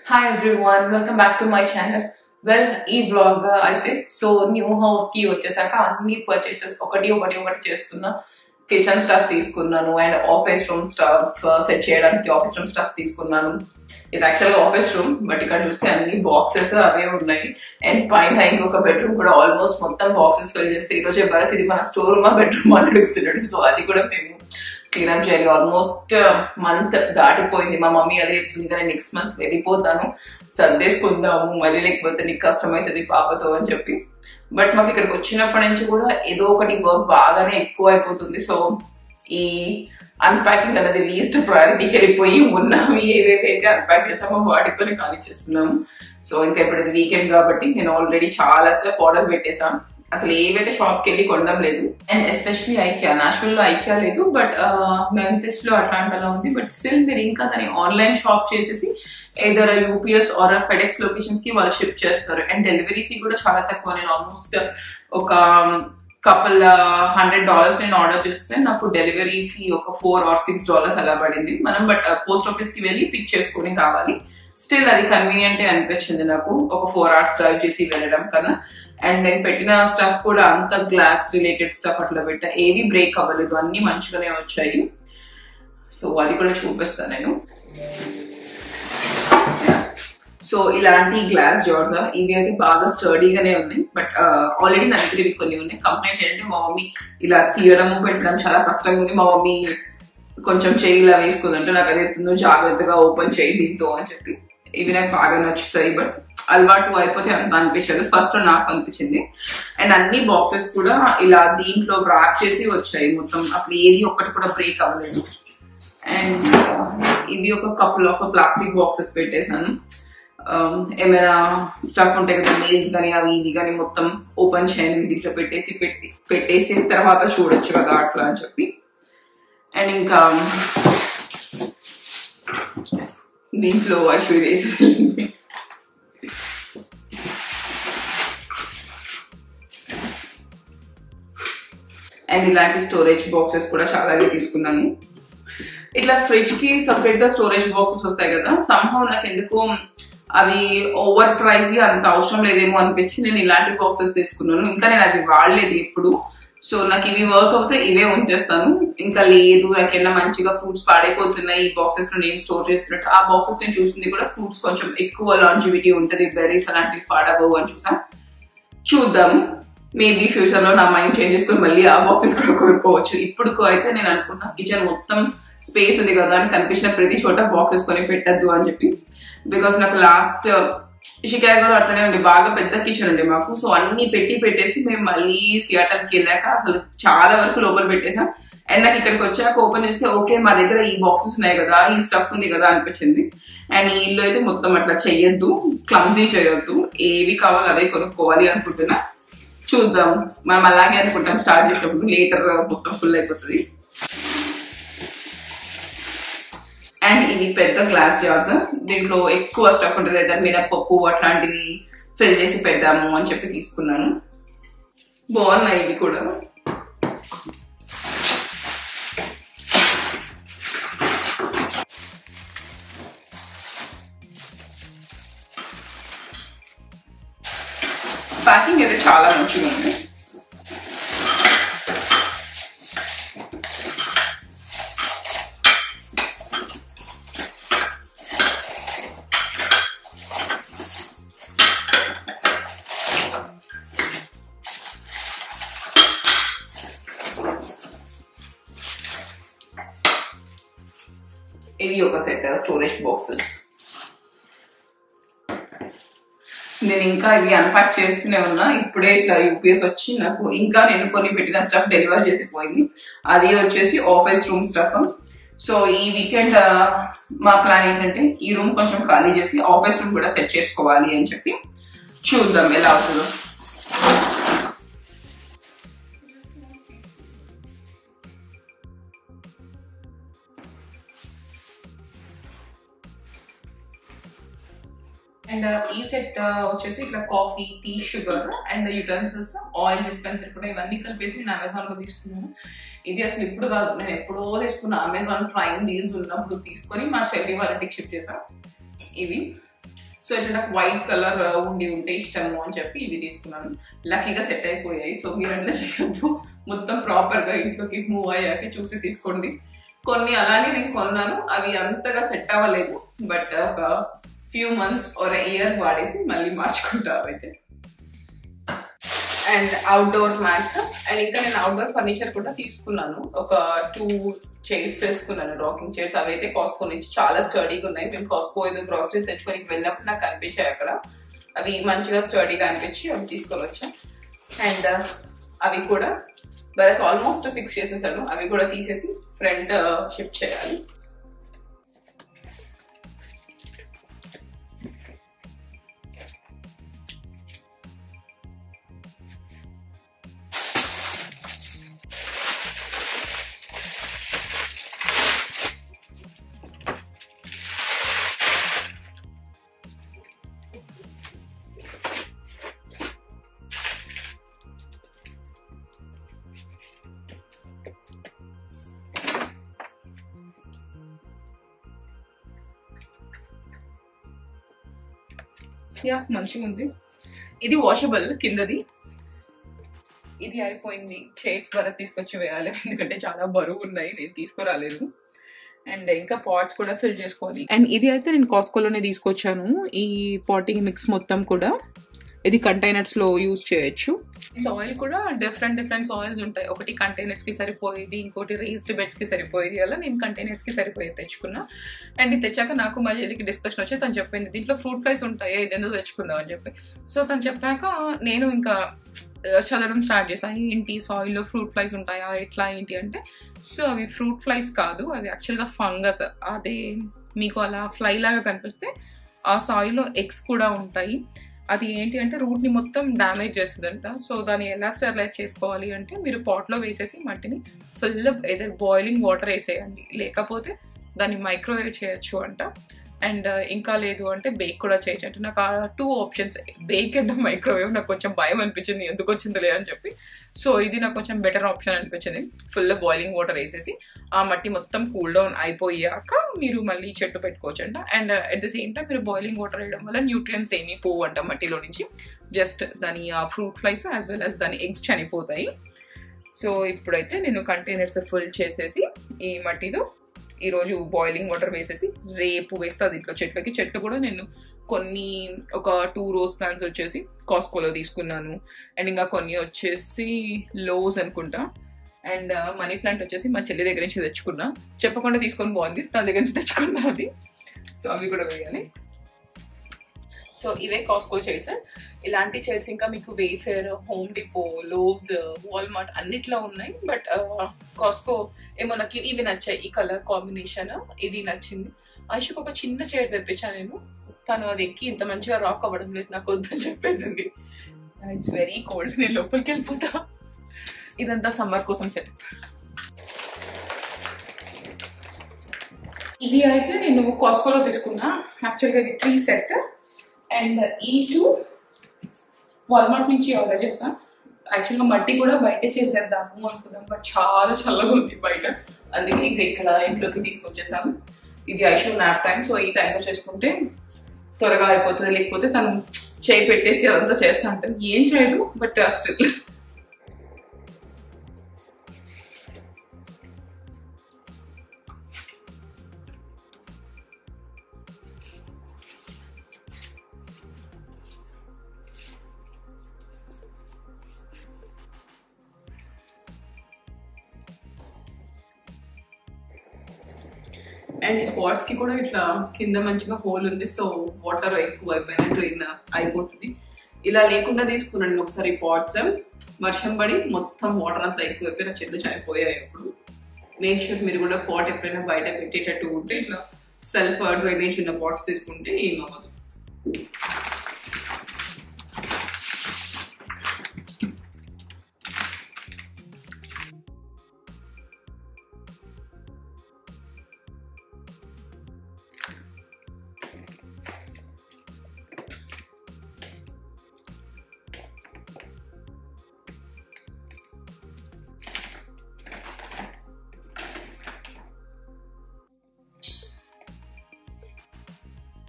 Hi everyone, welcome back to my channel. Well, ఈ vlog అయితే so new house కి వచ్చేసాక అన్ని పర్చేసెస్ ఒకటి చేస్తున్నా. కిచెన్ స్టఫ్ తీసుకున్నాను and office room stuff set చేయడానికి ఆఫీస్ రూమ్ స్టఫ్ తీసుకున్నాను. ఇది యాక్చువల్గా ఆఫీస్ రూమ్, బట్ ఇక్కడ చూస్తే అన్ని బాక్సెస్ అవే ఉన్నాయి. అండ్ పైన ఇంకొక బెడ్రూమ్ కూడా ఆల్మోస్ట్ మొత్తం బాక్సెస్ ఫిల్ చేస్తే ఈరోజు భరత్ ఇది మన స్టోర్ రూమా బెడ్రూమ్ అని అడుగుతున్నాడు. సో అది కూడా మేము క్లీన్ అప్ చేయాలి. ఆల్మోస్ట్ మంత్ దాటిపోయింది. మా మమ్మీ అదే చెప్తుంది కానీ నెక్స్ట్ మంత్ వెళ్ళిపోతాను, సర్దేసుకుందాము, మళ్ళీ లేకపోతే నీకు కష్టం అవుతుంది పాపతో అని చెప్పి. బట్ మాకు ఇక్కడికి వచ్చినప్పటి నుంచి కూడా ఏదో ఒకటి వర్క్ బాగానే ఎక్కువ అయిపోతుంది. సో ఈ అన్ప్యాకింగ్ అనేది లీస్ట్ ప్రయారిటీకి వెళ్ళిపోయి ఉన్నవి ఏవేవైతే అన్ప్యాక్ చేసామో వాటితోనే ఖాళీ చేస్తున్నాము. సో ఇంకా ఇప్పుడు ఇది వీకెండ్ కాబట్టి నేను ఆల్రెడీ చాలా స్టఫ్ ఆర్డర్ పెట్టేశాను. అసలు ఏవైతే షాప్కి వెళ్ళి కొనడం లేదు. అండ్ ఎస్పెషలీ ఐకియా, నాషవిల్ లో ఐకియా లేదు, బట్ మెంఫిస్ లో అట్లాంటాలో ఉంది. బట్ స్టిల్ మీరు ఇంకా దాన్ని ఆన్లైన్ షాప్ చేసేసి either UPS or FedEx locations కి వాళ్ళు షిప్ చేస్తారు. అండ్ డెలివరీ ఫీ కూడా చాలా తక్కువ. నేను ఆల్మోస్ట్ ఒక కపుల్ $100 నేను ఆర్డర్ చేస్తే నాకు డెలివరీ ఫీ ఒక $4 or $6 అలా పడింది. మనం బట్ పోస్ట్ ఆఫీస్ కి వెళ్ళి పిక్ చేసుకుని రావాలి. స్టిల్ అది కన్వీనియంట్ అనిపించింది నాకు, ఒక 4 hours డ్రైవ్ చేసి వెళ్ళడం కదా. అండ్ నేను పెట్టిన స్టఫ్ కూడా అంత గ్లాస్ రిలేటెడ్ స్టఫ్ అట్లా పెట్టా, ఏవి బ్రేక్ అవ్వలేదు, అన్ని మంచిగానే వచ్చాయి. సో అది కూడా చూపిస్తాను నేను. సో ఇలాంటి గ్లాస్ జార్స్ ఇవి అయితే బాగా స్టర్డీగానే ఉన్నాయి. బట్ ఆల్రెడీ నా దగ్గర ఇవి కొన్ని ఉన్నాయి. కంప్లైంట్ ఏంటంటే మా మమ్మీ ఇలా తీయడం పెట్టడం చాలా కష్టంగా ఉంది, మా మమ్మీ కొంచెం చేయి ఇలా వేసుకుందంటే నాకు అదే నువ్వు జాగ్రత్తగా ఓపెన్ చేయి దీంతో అని చెప్పి. ఇవి నాకు బాగా నచ్చుతాయి, బట్ అలవాటు అయిపోతే అంత అనిపించదు. ఫస్ట్ నాకు అనిపించింది. అండ్ అన్ని బాక్సెస్ కూడా ఇలా దీంట్లో ర్యాప్ చేసి వచ్చాయి మొత్తం, అసలు ఏది ఒక్కటి కూడా బ్రేక్ అవ్వలేదు. అండ్ ఇవి ఒక కపుల్ ఆఫ్ ప్లాస్టిక్ బాక్సెస్ పెట్టేశాను. ఏమైనా స్టఫ్ ఉంటాయి కదా, మెయిల్స్ కానీ అవి ఇవి కానీ మొత్తం ఓపెన్ చేయని దీంట్లో పెట్టేసి తర్వాత చూడొచ్చు కదా అట్లా అని చెప్పి. అండ్ ఇంకా దీంట్లో ఐషు వేసేసి అండ్ ఇలాంటి స్టోరేజ్ బాక్సెస్ కూడా చాలానే తీసుకున్నాను. ఇట్లా ఫ్రిడ్జ్ కి సపరేట్ గా స్టోరేజ్ బాక్సెస్ వస్తాయి కదా, సంహౌ నాకు ఎందుకో అవి ఓవర్ ప్రైజ్ అంత అవసరం లేదేమో అనిపించి నేను ఇలాంటి బాక్సెస్ తీసుకున్నాను. ఇంకా నేను అవి వాడలేదు ఎప్పుడు. సో నాకు ఇవి వర్క్ అవుతే ఇవే ఉంచేస్తాను. ఇంకా లేదు నాకేనా మంచిగా ఫ్రూట్స్ పాడైపోతున్నాయి ఈ బాక్సెస్ లో నేను స్టోర్ చేస్తున్నట్టు, ఆ బాక్సెస్ నేను చూసింది కూడా ఫ్రూట్స్ కొంచెం ఎక్కువ లాంజివిటీ ఉంటుంది, బెర్రీస్ అలాంటివి పాడబోవు అని చూద్దాము. మేబీ ఫ్యూచర్ లో నా మైండ్ చేంజ్ చేసుకుని మళ్ళీ ఆ బాక్సెస్ కూడా కొనుక్కోవచ్చు. ఇప్పుడు అయితే నేను అనుకుంటున్నా కిచెన్ మొత్తం స్పేస్ ఉంది కదా అని కనిపించిన ప్రతి చోట బాక్సెస్ కొని పెట్టద్దు అని చెప్పి. బికాస్ నాకు లాస్ట్ షికాగోలో అట్లనే ఉండే, బాగా పెద్ద కిచెన్ ఉండే మాకు. సో అన్ని పెట్టేసి మేము మళ్ళీ సియాటల్కి వెళ్ళాక అసలు చాలా వరకు లోపల పెట్టేసాం. అండ్ నాకు ఇక్కడికి వచ్చాక ఓపెన్ చేస్తే ఓకే మా దగ్గర ఈ బాక్సెస్ ఉన్నాయి కదా, ఈ స్టఫ్ ఉంది కదా అనిపించింది. అండ్ ఈ ఇల్లు అయితే మొత్తం అట్లా చెయ్యొద్దు, క్లమ్జీ చేయొద్దు, ఏవి కావాలో అవే కొనుక్కోవాలి అనుకుంటున్నా. చూద్దాం, మనం అలాగే అనుకుంటాం స్టార్ట్ చేసినప్పుడు, లేటర్ మొత్తం ఫుల్ అయిపోతుంది. అండ్ ఇవి పెద్ద గ్లాస్ జార్స్, దీంట్లో ఎక్కువ స్టఫ్ ఉంటుంది కదా, మినపప్పు అట్లాంటివి ఫిల్ చేసి పెడదాము అని చెప్పి తీసుకున్నాను. బాగున్నాయి ఇవి కూడా. ప్యాకింగ్ అయితే చాలా మంచిగా ఉంది. ఇవి ఒక సెట్ స్టోరేజ్ బాక్సెస్. నేను ఇంకా ఇవి అన్పాక్ చేస్తూనే ఉన్నా. ఇప్పుడే ఇట్లా యూపీఎస్ వచ్చి నాకు ఇంకా నేను కొన్ని పెట్టిన స్టఫ్ డెలివర్ చేసిపోయింది. అది వచ్చేసి ఆఫీస్ రూమ్ స్టఫ్. సో ఈ వీకెండ్ మా ప్లాన్ ఏంటంటే ఈ రూమ్ కొంచెం ఖాళీ చేసి ఆఫీస్ రూమ్ కూడా సెట్ చేసుకోవాలి అని చెప్పి. చూద్దాం ఎలా అవుతుందో. అండ్ ఈ సెట్ వచ్చేసి ఇట్లా coffee, tea, sugar and utensils, oil dispenser కూడా ఇవన్నీ కలిపేసి నేను అమెజాన్ లో తీసుకున్నాను. ఇది అసలు ఇప్పుడు కాదు, నేను ఎప్పుడో తీసుకున్నా. అమెజాన్ ప్రైమ్ డీల్స్ ఉన్నప్పుడు తీసుకొని మా చెల్లి వాళ్ళకి షిప్ చేశాను. ఇవి సో ఇట్లా నాకు వైట్ కలర్ ఉండి ఉంటే ఇష్టము అని చెప్పి ఇవి తీసుకున్నాను. లక్కీగా సెట్ అయిపోయాయి. సో మీరు అట్లా చేయొద్దు, మొత్తం ప్రాపర్గా ఇంట్లోకి మూవ్ అయ్యాక చూసి తీసుకోండి. కొన్ని అలానే నేను కొన్నాను, అవి అంతగా సెట్ అవ్వలేదు, బట్ ఒక ఫ్యూ మంత్స్ ఆర్ ఇయర్ వాడేసి మళ్ళీ మార్చుకుంటారు అయితే. అండ్ అవుట్డోర్ మ్యాట్స్, అండ్ ఇంకా నేను అవుట్డోర్ ఫర్నిచర్ కూడా తీసుకున్నాను. ఒక 2 చైర్స్ తీసుకున్నాను, రాకింగ్ చైర్స్. అవి అయితే కాస్కో నుంచి చాలా స్టడీగా ఉన్నాయి. మేము కాస్కో ఏదో గ్రాసరీస్ తెచ్చుకొని వెళ్ళినప్పుడు నాకు కనిపించాయి అక్కడ. అవి మంచిగా స్టడీగా అనిపించి అవి తీసుకొని వచ్చాను. అండ్ అవి కూడా వాళ్ళకి ఆల్మోస్ట్ ఫిక్స్ చేసేసాను. అవి కూడా తీసేసి ఫ్రంట్ షిఫ్ట్ చేయాలి. యా మంచిగా ఉంది. ఇది వాషబుల్ కిందది. ఇది అయిపోయింది, చైర్స్ ద్వారా తీసుకొచ్చి వేయాలి ఎందుకంటే చాలా బరువు ఉన్నాయి, నేను తీసుకురాలేదు. అండ్ ఇంకా పాట్స్ కూడా ఫిల్ చేసుకోవాలి. అండ్ ఇది అయితే నేను కాస్కోలోనే తీసుకొచ్చాను. ఈ పాటింగ్ మిక్స్ మొత్తం కూడా ఇది కంటైనర్స్ లో యూజ్ చేయొచ్చు. సాయిల్ కూడా డిఫరెంట్ సాయిల్స్ ఉంటాయి. ఒకటి కంటైనర్స్ కి సరిపోయేది, ఇంకోటి రేస్డ్ బెడ్స్ కి సరిపోయేది. అలా నేను కంటైనర్స్ కి సరిపోయేది తెచ్చుకున్నా. అండ్ ఇది తెచ్చాక నాకు మా చెల్లికి డిస్కషన్ వచ్చి తను చెప్పింది దీంట్లో ఫ్రూట్ ఫ్లైస్ ఉంటాయి, ఇది ఎందుకు తెచ్చుకున్నావు అని చెప్పి. సో తను చెప్పాక నేను ఇంకా చదవడం స్టార్ట్ చేశాను. ఏంటి సాయిల్లో ఫ్రూట్ ఫ్లైస్ ఉంటాయా, ఎట్లా ఏంటి అంటే, సో అవి ఫ్రూట్ ఫ్లైస్ కాదు, అది యాక్చువల్గా ఫంగస్. అదే మీకు అలా ఫ్లై లాగా కనిపిస్తే ఆ సాయిల్లో ఎగ్స్ కూడా ఉంటాయి. అది ఏంటి అంటే రూట్ని మొత్తం డ్యామేజ్ చేస్తుందంట. సో దాన్ని ఎలా స్టెరిలైజ్ చేసుకోవాలి అంటే మీరు పాట్లో వేసేసి మట్టిని ఫుల్ ఏదో బాయిలింగ్ వాటర్ వేసేయండి, లేకపోతే దాన్ని మైక్రోవేవ్ చేయొచ్చు అంట. అండ్ ఇంకా లేదు అంటే బేక్ కూడా చేయొచ్చు అంటే. నాకు ఆ 2 ఆప్షన్స్, బేక్ అండ్ మైక్రోవేవ్, నాకు కొంచెం భయం అనిపించింది ఎందుకు వచ్చిందిలే అని చెప్పి. సో ఇది నాకు కొంచెం బెటర్ ఆప్షన్ అనిపించింది. ఫుల్ బాయిలింగ్ వాటర్ వేసేసి ఆ మట్టి మొత్తం కూల్ డౌన్ అయిపోయాక మీరు మళ్ళీ చెట్టు పెట్టుకోవచ్చు అంట. And at the same time మీరు బాయిలింగ్ వాటర్ వేయడం వల్ల న్యూట్రియన్స్ ఏమీ పోవు అంట మట్టిలో నుంచి, జస్ట్ దాని ఆ fruit flies as well as దాని ఎగ్స్ చనిపోతాయి. సో ఇప్పుడైతే నేను కంటైనర్స్ ఫుల్ చేసేసి ఈ మట్టిలో ఈరోజు బాయిలింగ్ వాటర్ వేసేసి రేపు వేస్తా దీంట్లో చెట్లకి. చెట్లు కూడా నేను కొన్ని ఒక 2 రోజ్ ప్లాంట్స్ వచ్చేసి కాస్కోలో తీసుకున్నాను. అండ్ ఇంకా కొన్ని వచ్చేసి లోస్ అనుకుంటా. అండ్ మనీ ప్లాంట్ వచ్చేసి మా చెల్లి దగ్గర నుంచి తెచ్చుకున్నా, చెప్పకుండా తీసుకొని బాగుంది, తన దగ్గర నుంచి తెచ్చుకున్నా అది. సో అవి కూడా వేయాలి. సో ఇవే కాస్కో చైర్స్. ఇలాంటి చైర్స్ ఇంకా మీకు వేఫేర్, హోమ్ డిపో, లోవ్స్, వాల్మార్ట్ అన్నిట్లో ఉన్నాయి. బట్ కాస్కో ఏమో నాకు ఇవి నచ్చాయి, ఈ కలర్ కాంబినేషన్ ఇది నచ్చింది. ఐషుకు ఒక చిన్న చైర్ తెప్పించాను నేను, తను అది ఎక్కి ఇంత మంచిగా రాక్ అవ్వడం లేదు, నాకు వద్దని చెప్పేసింది. ఇట్స్ వెరీ కోల్డ్, నేను లోపలికి వెళ్ళిపోతా. ఇదంతా సమ్మర్ కోసం సెట్. ఇవి అయితే నేను కాస్కోలో తీసుకున్నా. యాక్చువల్గా ఇది 3 సెట్. అండ్ ఈ 2 వాల్మార్ట్ నుంచి ఆర్డర్ చేసాను. యాక్చువల్గా మట్టి కూడా బయటే చేసేద్దాము అనుకున్నాం, బట్ చాలా చల్లగా ఉంది బయట, అందుకే ఇంకా ఇక్కడ ఇంట్లోకి తీసుకొచ్చేసాము. ఇది ఐషు నాప్ టైం, సో ఈ టైంలో చేసుకుంటే త్వరగా అయిపోతుంది. లేకపోతే తను చేయి పెట్టేసి అదంతా చేస్తా అంటాను, ఏం చేయదు, బట్ స్టిల్. అండ్ ఈ పాట్స్ కి కూడా ఇట్లా కింద మంచిగా హోల్ ఉంది, సో వాటర్ ఎక్కువ అయిపోయినా డ్రైన్ అయిపోతుంది. ఇలా లేకుండా తీసుకున్నాను నేను ఒకసారి పాట్స్, వర్షం పడి మొత్తం వాటర్ అంతా ఎక్కువ అయిపోయిన చెట్లు చనిపోయాయి. ఇప్పుడు మేక్ షూర్ మీరు కూడా పాట్ ఎప్పుడైనా బయట పెట్టేటట్టు ఉంటే ఇట్లా సెల్ఫ్ డ్రైనేజ్ ఉన్న పాట్స్ తీసుకుంటే ఏమవ్వదు.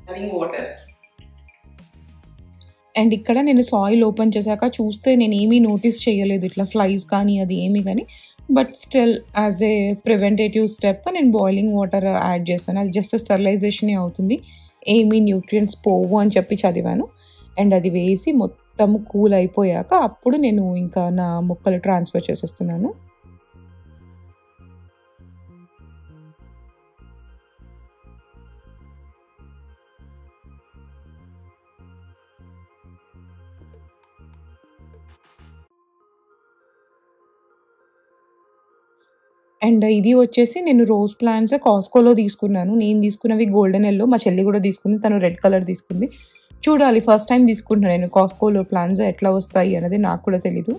Having water అండ్ ఇక్కడ నేను సాయిల్ ఓపెన్ చేశాక చూస్తే నేను ఏమీ నోటీస్ చేయలేదు ఇట్లా ఫ్లైస్ కానీ అది ఏమీ కానీ. But still as a preventative step నేను బాయిలింగ్ వాటర్ యాడ్ చేస్తాను. అది జస్ట్ స్టెరిలైజేషనే అవుతుంది, ఏమీ న్యూట్రియంట్స్ పోవు అని చెప్పి చదివాను. అండ్ అది వేసి మొత్తం కూల్ అయిపోయాక అప్పుడు నేను ఇంకా నా మొక్కలు ట్రాన్స్ఫర్ చేసేస్తున్నాను. అండ్ ఇది వచ్చేసి నేను రోజ్ ప్లాంట్స్ కాస్కోలో తీసుకున్నాను. నేను తీసుకున్నవి గోల్డెన్ ఎల్లో, మా చెల్లి కూడా తీసుకుంది, తను రెడ్ కలర్ తీసుకుంది. చూడాలి, ఫస్ట్ టైం తీసుకుంటున్నాను నేను కాస్కోలో ప్లాంట్స్, ఎట్లా వస్తాయి అనేది నాకు కూడా తెలీదు.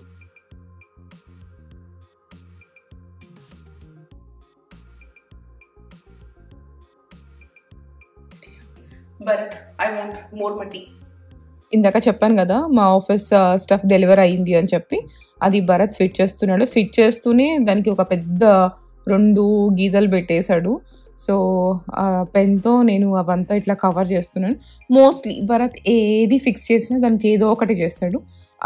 Bharat, I want more matte. ఇందాక చెప్పాను కదా మా ఆఫీస్ స్టఫ్ డెలివర్ అయ్యింది అని చెప్పి, అది భరత్ ఫిట్ చేస్తున్నాడు. ఫిట్ చేస్తూనే దానికి ఒక పెద్ద 2 గీతలు పెట్టేశాడు. సో ఆ పెన్తో నేను అవంతా ఇట్లా కవర్ చేస్తున్నాను. మోస్ట్లీ భరత్ ఏది ఫిక్స్ చేసినా దానికి ఏదో ఒకటి చేస్తాడు.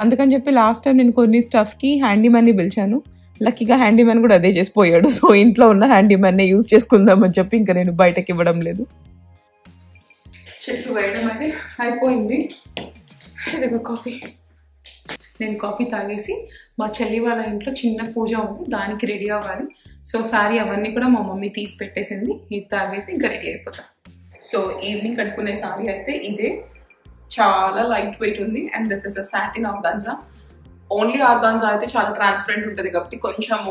అందుకని చెప్పి లాస్ట్ టైం నేను కొన్ని స్టఫ్కి హ్యాండీమ్యాన్ని పిలిచాను. లక్కీగా హ్యాండీమ్యాన్ కూడా అదే చేసిపోయాడు. సో ఇంట్లో ఉన్న హ్యాండీమ్యాన్నే యూజ్ చేసుకుందామని చెప్పి ఇంకా నేను బయటకి ఇవ్వడం లేదు. చెట్టు వేయడం అయితే అయిపోయింది. ఇదిగో కాఫీ. నేను కాఫీ తాగేసి మా చెల్లి వాళ్ళ ఇంట్లో చిన్న పూజ ఉంది, దానికి రెడీ అవ్వాలి. సో సారీ అవన్నీ కూడా మా మమ్మీ తీసి పెట్టేసింది. ఇది తాగేసి ఇంకా రెడీ అయిపోతాం. సో ఈవినింగ్ కట్టుకునే సారీ అయితే ఇదే, చాలా లైట్ వెయిట్ ఉంది. And this is a satin organza. Only organza అయితే చాలా ట్రాన్స్పరెంట్ ఉంటుంది కాబట్టి కొంచెం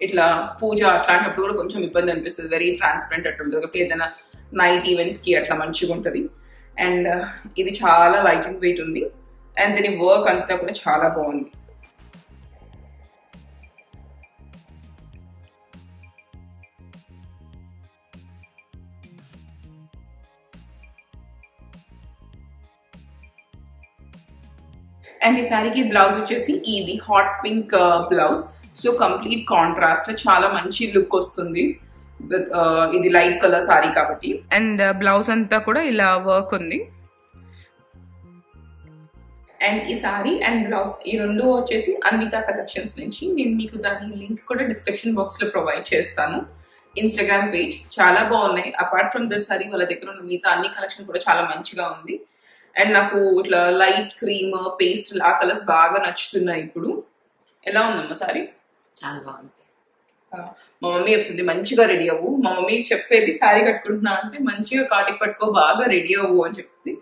ఇట్లా పూజ అట్లాంటప్పుడు కూడా కొంచెం ఇబ్బంది అనిపిస్తుంది. వెరీ ట్రాన్స్పరెంట్ అట్టు ఉంటుంది కాబట్టి ఏదైనా నైట్ ఈవెంట్స్కి అట్లా మంచిగా ఉంటుంది. అండ్ ఇది చాలా లైట్ అండ్ వెయిట్ ఉంది. అండ్ దీని వర్క్ అంతా కూడా చాలా బాగుంది. అండ్ ఈ శారీకి బ్లౌజ్ వచ్చేసి ఇది hot pink blouse. So complete contrast, చాలా మంచి లుక్ వస్తుంది. ఇది లైట్ కలర్ సారీ కాబట్టి. అండ్ బ్లౌజ్ అంతా కూడా ఇలా వర్క్ ఉంది. అండ్ ఈ సారీ అండ్ బ్లౌజ్ ఈ రెండు వచ్చేసి అన్విత కలెక్షన్స్ నుంచి. నేను మీకు దాని లింక్ కూడా డిస్క్రిప్షన్ బాక్స్ లో ప్రొవైడ్ చేస్తాను. ఇన్స్టాగ్రామ్ పేజ్ చాలా బాగున్నాయి. అపార్ట్ ఫ్రమ్ దిస్ సారీ వాళ్ళ దగ్గర ఉన్న మిగతా అన్ని కలెక్షన్ కూడా చాలా మంచిగా ఉంది. అండ్ నాకు ఇట్లా లైట్ క్రీమ్, పేస్ట్ ఆ కలర్స్ బాగా నచ్చుతున్నాయి ఇప్పుడు. ఎలా ఉందమ్మా సారీ? చాలా బాగుంది. మా మమ్మీ చెప్తుంది మంచిగా రెడీ అవ్వు. మా మమ్మీ చెప్పేది శారీ కట్టుకుంటున్నా అంటే మంచిగా కాటికి పట్టుకో, బాగా రెడీ అవ్వు అని చెప్తుంది.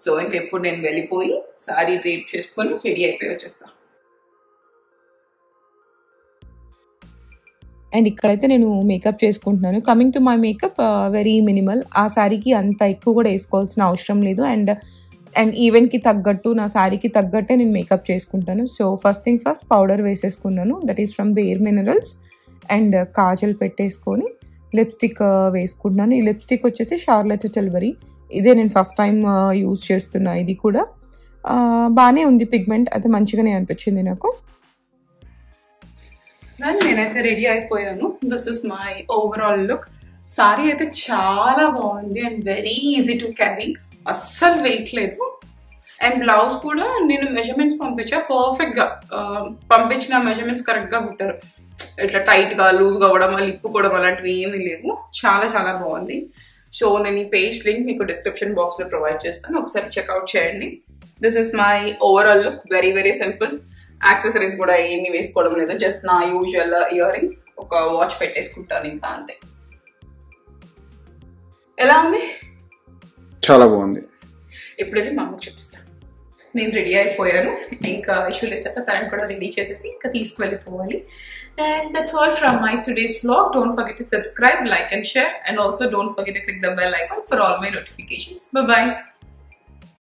సో ఇంకా ఎప్పుడు నేను వెళ్ళిపోయి శారీ డ్రేప్ చేసుకొని రెడీ అయిపోయి వచ్చేస్తా. అండ్ ఇక్కడైతే నేను మేకప్ చేసుకుంటున్నాను. Coming to my makeup, very minimal. ఆ శారీకి అంత ఎక్కువ కూడా వేసుకోవాల్సిన అవసరం లేదు. అండ్ ఈవెంట్కి తగ్గట్టు, నా శారీకి తగ్గట్టే నేను మేకప్ చేసుకుంటాను. So first thing first powder వేసేసుకున్నాను, that is from bare minerals. And kajal పెట్టేసుకొని లిప్స్టిక్ వేసుకుంటున్నాను. ఈ లిప్స్టిక్ వచ్చేసి షార్లెట్ టిల్బరీ. ఇదే నేను ఫస్ట్ టైం యూజ్ చేస్తున్నా. ఇది కూడా బాగానే ఉంది, పిగ్మెంట్ అయితే మంచిగానే అనిపించింది నాకు. నేనైతే రెడీ అయిపోయాను. This is my overall look. Sorry అయితే చాలా బాగుంది and very easy to carry, అస్సలు వెయిట్ లేదు. అండ్ బ్లౌజ్ కూడా నేను మెజర్మెంట్స్ పంపించా, పర్ఫెక్ట్గా పంపించిన మెజర్మెంట్స్ కరెక్ట్గా కుట్టారు. ఇట్లా టైట్గా లూజ్గా అవ్వడం, లిప్పుకోవడం అలాంటివి ఏమీ లేవు. చాలా చాలా బాగుంది. సో నేను ఈ పేజ్ లింక్ మీకు డిస్క్రిప్షన్ బాక్స్లో ప్రొవైడ్ చేస్తాను, ఒకసారి చెక్అవుట్ చేయండి. This is my overall look. Very very simple. Accessories కూడా ఏమీ వేసుకోవడం లేదు, జస్ట్ నా యూజువల్ ఇయర్ రింగ్స్, ఒక వాచ్ పెట్టేసుకుంటాను, ఇంకా అంతే. ఎలా ఉంది? చాలా బాగుంది. ఎప్పుడైతే మా అమ్మకు చూపిస్తాను. నేను రెడీ అయిపోయాను, ఇంకా ఇష్యూ లేసాక తనని కూడా రెడీ చేసేసి ఇంకా తీసుకువెళ్ళిపోవాలి. And that's all from my today's vlog. Don't forget to subscribe, like and share, and also don't forget to click the bell icon for all my notifications. Bye bye.